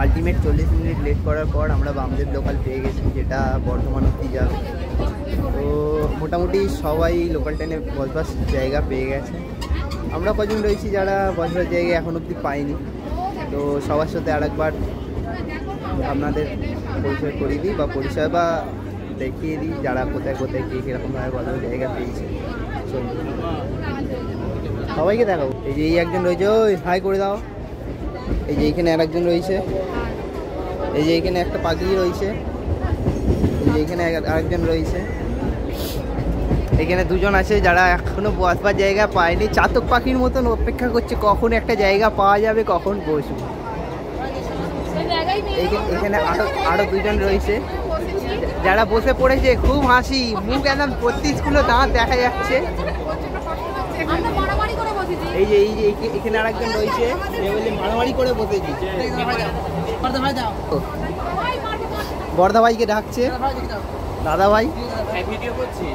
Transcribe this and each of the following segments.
Ultimate 40 minute late করার পর আমরা বামদেব লোকাল পেয়ে গেছি, যেটা বর্ধমান অব্দি যাবে। তো মোটামুটি সবাই লোকাল ট্রেনে বসবার জায়গা পেয়ে গেছে। আমরা কজন রয়েছি যারা বসবার জায়গা এখন অব্দি পাইনি। তো সবার সাথে আরেকবার আপনাদের পরিচয় করিয়ে দিই বা পরিষেবা দেখিয়ে দিই, যারা কোথায় কোথায় কে কীরকমভাবে বসবার জায়গা পেয়েছে। সবাইকে দেখাবো। এই যে এই একজন রয়েছে, ওই হাই করে দাও। এই যে এইখানে আরেকজন রয়েছে, এই যে এইখানে একটা পাখি রয়েছে, এই যে এইখানে আরেকজন রয়েছে। এখানে দুজন আছে যারা এখনো বসবার জায়গা পায়নি, চাতক পাখির মতন অপেক্ষা করছে কখন একটা জায়গা পাওয়া যাবে, কখন বসবো। এখানে আরো দুজন রয়েছে যারা বসে পড়েছে। খুব হাসি, মুখ একদম 32 দাঁত দেখা যাচ্ছে। এই যে এখানে আরেকজন রয়েছে, মারামারি করে বসেছি। বর্দা ভাইকে ডাকছে। দাদা ভাই ভিডিও করছি,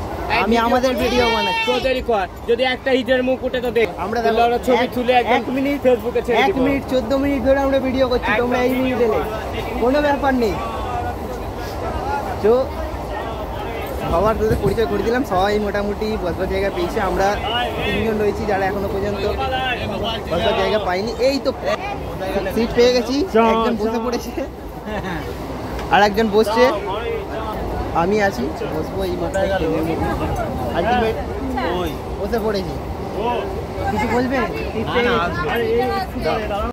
আমি আমাদের ভিডিও বানাচ্ছি। তোদেরই কর, যদি একটা হিটের মুখ উঠে তো দেখ। আমরা ছবি তুলে 1 মিনিট ফেসবুকে ছেড়ে দিব। 1 মিনিট 14 মিনিট ধরে আমরা ভিডিও করছি, তোমরা এই মিনিট এলে কোনো ব্যাপার নেই। তো সবার তোদের পরিচয় করে দিলাম। সবাই মোটামুটি বসবার জায়গা পেয়েছে। আমরা 3 জন রয়েছি যারা এখনো পর্যন্ত বসবার জায়গা পাইনি। এই তো সিট পেয়ে গেছি, একজন বসে পড়েছে আর একজন বসছে, আমি আছি বসবো। এই মাথায় আলটিমেট বসে পড়েছি। কিছু বলবে?